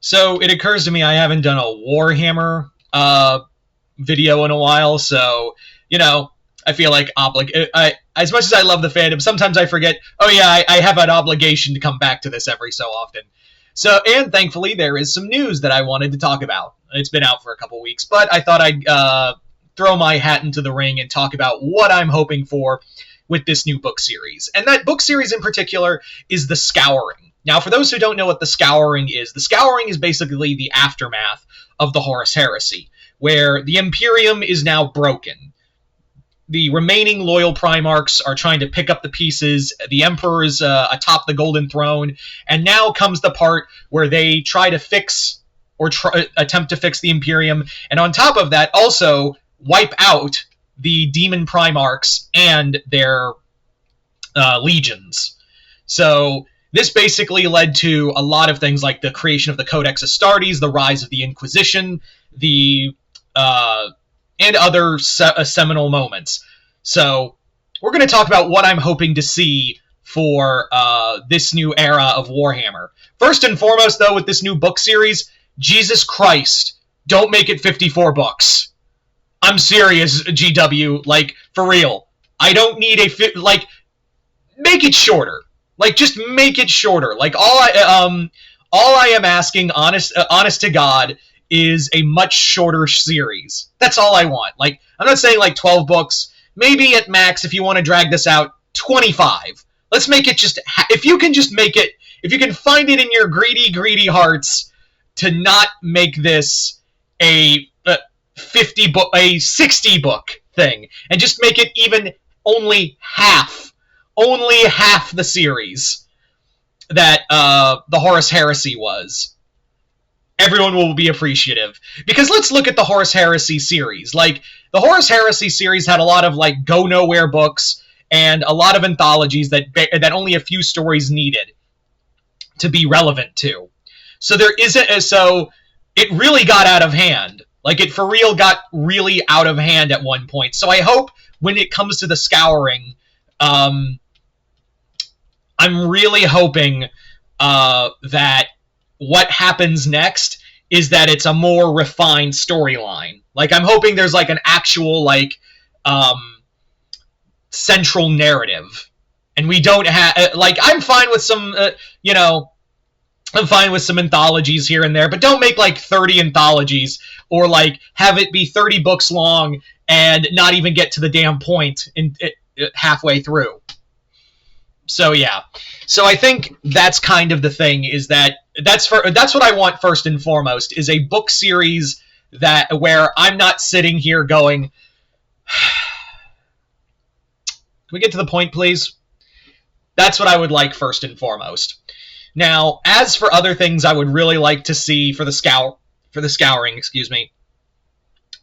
So it occurs to me I haven't done a Warhammer video in a while, so, I feel like as much as I love the fandom, sometimes I forget, oh yeah, I have an obligation to come back to this every so often. So, and thankfully, there is some news that I wanted to talk about. It's been out for a couple weeks, but I thought I'd throw my hat into the ring and talk about what I'm hoping for with this new book series. And that book series in particular is the Scouring. Now, for those who don't know what the Scouring is basically the aftermath of the Horus Heresy, where the Imperium is now broken. The remaining loyal Primarchs are trying to pick up the pieces. The Emperor is atop the Golden Throne, and now comes the part where they try to fix or attempt to fix the Imperium, and on top of that, also wipe out the Demon Primarchs and their legions. So this basically led to a lot of things like the creation of the Codex Astartes, the rise of the Inquisition, and other seminal moments. So we're going to talk about what I'm hoping to see for this new era of Warhammer. First and foremost, though, with this new book series, Jesus Christ, don't make it 54 books. I'm serious, GW, like, for real. I don't need make it shorter. Like, just make it shorter. Like, all I am asking, honest to God, is a much shorter series. That's all I want. Like, I'm not saying like 12 books. Maybe at max, if you want to drag this out, 25. Let's make it just, if you can find it in your greedy hearts to not make this a 60 book thing, and just make it even only half the series that the Horus Heresy was, everyone will be appreciative. Because let's look at the Horus Heresy series. Like, the Horus Heresy series had a lot of, like, go-nowhere books and a lot of anthologies that only a few stories needed to be relevant to. So so it really got out of hand. Like, it for real got really out of hand at one point. So I hope when it comes to the Scouring, I'm really hoping that what happens next is that it's a more refined storyline. Like, I'm hoping there's, like, an actual, like, central narrative. And we don't have, like, I'm fine with some, I'm fine with some anthologies here and there, but don't make, like, 30 anthologies, or, like, have it be 30 books long and not even get to the damn point halfway through. So, yeah. So I think that's kind of the thing, is that that's what I want first and foremost, is a book series where I'm not sitting here going, can we get to the point, please? That's what I would like first and foremost. Now, as for other things I would really like to see for the Scouring, excuse me.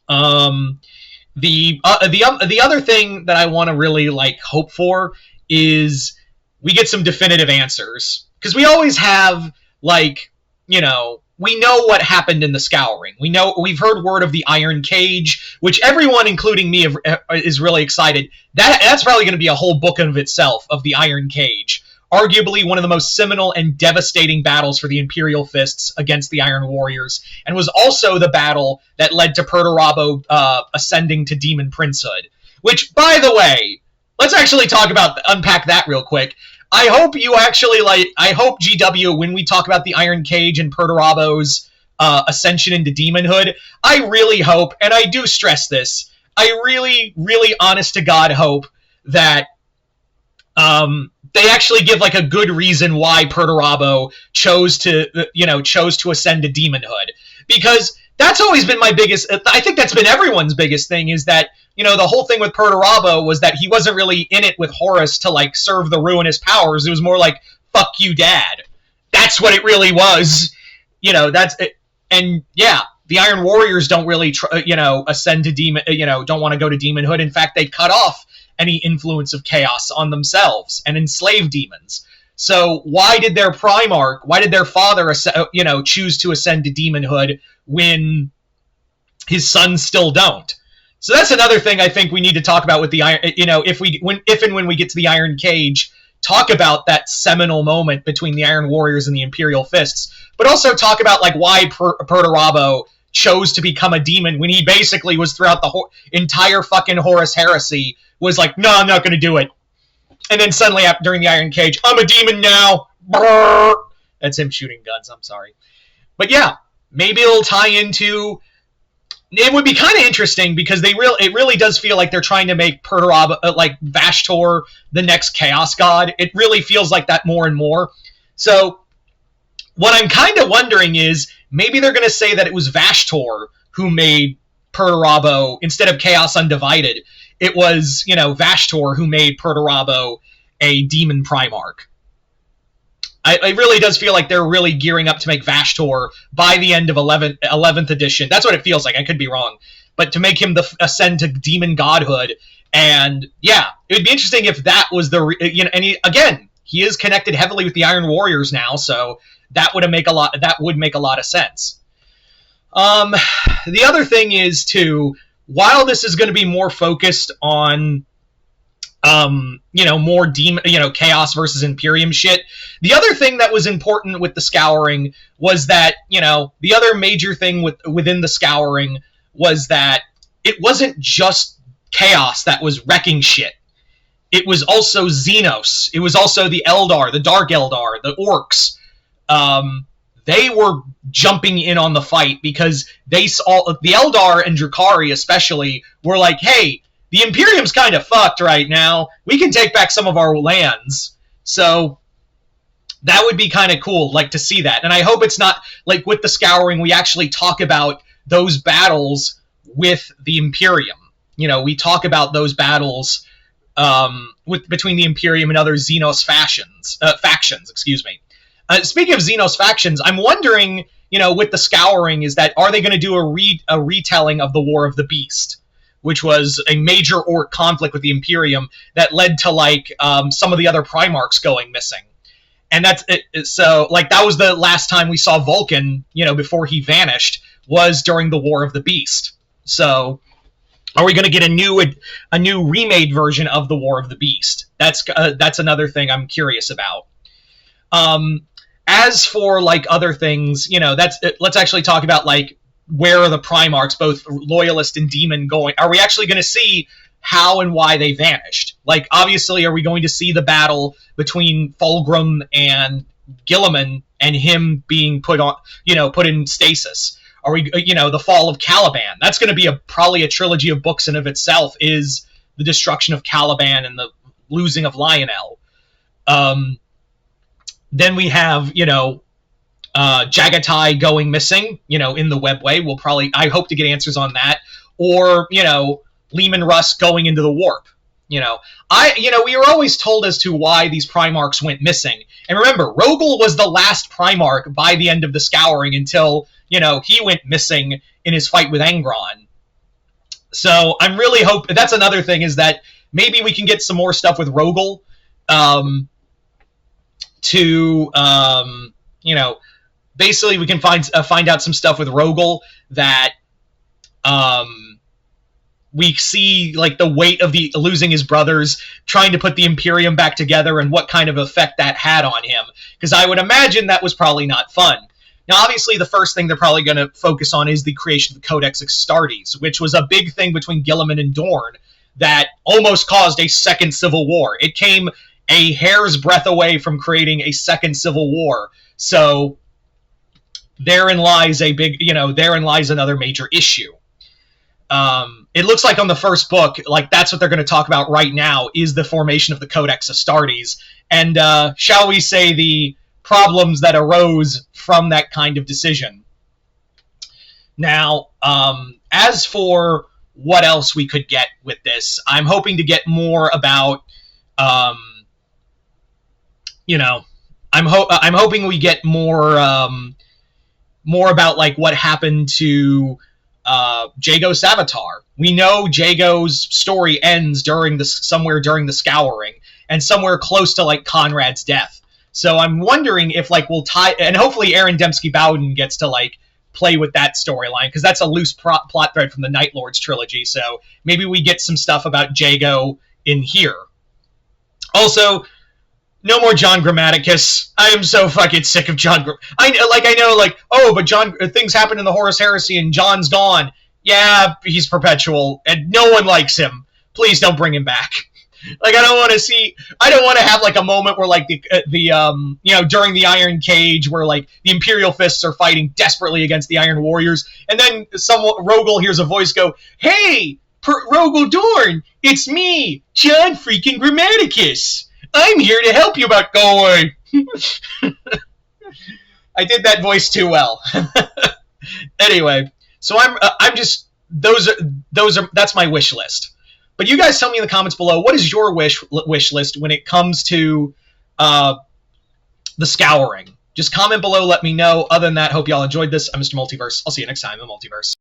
The other thing that I want to really, like, hope for is we get some definitive answers. Because we always have, like, we know what happened in the Scouring. We've heard word of the Iron Cage, which everyone, including me, is really excited. That's probably going to be a whole book of itself, of the Iron Cage. Arguably one of the most seminal and devastating battles for the Imperial Fists against the Iron Warriors, and was also the battle that led to Perturabo ascending to Demon Princehood. Which, by the way, let's actually unpack that real quick. I hope GW, when we talk about the Iron Cage and Perturabo's ascension into demonhood, I really hope, and I do stress this, I really, really honest to God hope that they actually give, like, a good reason why Perturabo chose to ascend to demonhood. Because that's always been my biggest, I think that's been everyone's biggest thing, is that, the whole thing with Perturabo was that he wasn't really in it with Horus to, like, serve the ruinous powers. It was more like, fuck you, Dad. That's what it really was. That's it. And, yeah, the Iron Warriors don't really, ascend to demon, don't want to go to demonhood. In fact, they cut off any influence of chaos on themselves and enslave demons. So why did their father, choose to ascend to demonhood when his sons still don't? So that's another thing I think we need to talk about with the Iron, if and when we get to the Iron Cage, talk about that seminal moment between the Iron Warriors and the Imperial Fists, but also talk about like why Perturabo chose to become a demon when he basically was throughout the entire fucking Horus Heresy was like, no, I'm not going to do it. And then suddenly, during the Iron Cage, I'm a demon now. Brrr. That's him shooting guns, I'm sorry. But yeah, maybe it'll tie into... It would be kind of interesting because it really does feel like they're trying to make Perturabo, like Vashtor, the next Chaos God. It really feels like that more and more. So what I'm kind of wondering is maybe they're going to say that it was Vashtor who made Perturabo instead of Chaos Undivided. It was, Vashtor who made Perturabo a demon Primarch. It really does feel like they're really gearing up to make Vashtor by the end of 11th edition. That's what it feels like. I could be wrong. But to make him ascend to demon godhood. And yeah, it would be interesting if that was the... and he is connected heavily with the Iron Warriors now, so that would make a lot of sense. The other thing is, too, while this is going to be more focused on... more demon, Chaos versus Imperium shit. The other thing that was important with the Scouring was that, the other major thing within the Scouring was that it wasn't just Chaos that was wrecking shit. It was also Xenos. It was also the Eldar, the Dark Eldar, the Orcs. They were jumping in on the fight because they saw the Eldar and Drukhari especially were like, hey, the Imperium's kind of fucked right now. We can take back some of our lands. So that would be kind of cool, like, to see that. And I hope it's not, like, with the Scouring, we actually talk about those battles with the Imperium. We talk about those battles between the Imperium and other Xenos factions. Speaking of Xenos factions, I'm wondering, with the Scouring, is that, are they going to do a retelling of the War of the Beast? Which was a major orc conflict with the Imperium that led to, like, some of the other Primarchs going missing. And that's it. So, like, that was the last time we saw Vulcan, before he vanished, was during the War of the Beast. So, are we going to get a new remade version of the War of the Beast? That's another thing I'm curious about. As for, like, other things, let's actually talk about, like, where are the Primarchs, both Loyalist and Demon, going? Are we actually going to see how and why they vanished? Like, obviously, are we going to see the battle between Fulgrim and Guilliman and him being put in stasis? Are we, the fall of Caliban? That's going to be probably a trilogy of books in of itself, is the destruction of Caliban and the losing of Lionel. Then we have, Jagatai going missing, in the webway. I hope to get answers on that. Or, Leman Russ going into the warp. We were always told as to why these Primarchs went missing. And remember, Rogel was the last Primarch by the end of the Scouring until, he went missing in his fight with Angron. So I'm really hoping... That's another thing, is that maybe we can get some more stuff with Rogel basically, we can find out some stuff with Rogel that we see, like, the weight of the losing his brothers, trying to put the Imperium back together, and what kind of effect that had on him. Because I would imagine that was probably not fun. Now, obviously, the first thing they're probably going to focus on is the creation of the Codex Astartes, which was a big thing between Guilliman and Dorne that almost caused a second civil war. It came a hair's breadth away from creating a second civil war. So therein lies another major issue. It looks like on the first book, like, that's what they're going to talk about right now, is the formation of the Codex Astartes, and, shall we say, the problems that arose from that kind of decision. Now, as for what else we could get with this, I'm hoping to get more about, I'm hoping we get more about, like, what happened to Jago Savitar. We know Jago's story ends somewhere during the Scouring, and somewhere close to, like, Conrad's death. So I'm wondering if, like, we'll tie... And hopefully Aaron Dembski-Bowden gets to, like, play with that storyline, because that's a loose plot thread from the Night Lords trilogy, so maybe we get some stuff about Jago in here. Also, No more John Grammaticus. I am so fucking sick of John. I know, like, oh, but John, things happen in the Horus Heresy, and John's gone. Yeah, he's perpetual, and no one likes him. Please don't bring him back. Like, I don't want to see. I don't want to have like a moment where like during the Iron Cage, where like the Imperial Fists are fighting desperately against the Iron Warriors, and then Rogel hears a voice go, "Hey, Rogel Dorn, it's me, John freaking Grammaticus. I'm here to help you about going." I did that voice too well. Anyway, so I'm just that's my wish list. But you guys tell me in the comments below, what is your wish list when it comes to the Scouring? Just comment below, let me know. Other than that, hope y'all enjoyed this. I'm Mr. Multiverse. I'll see you next time in the Multiverse.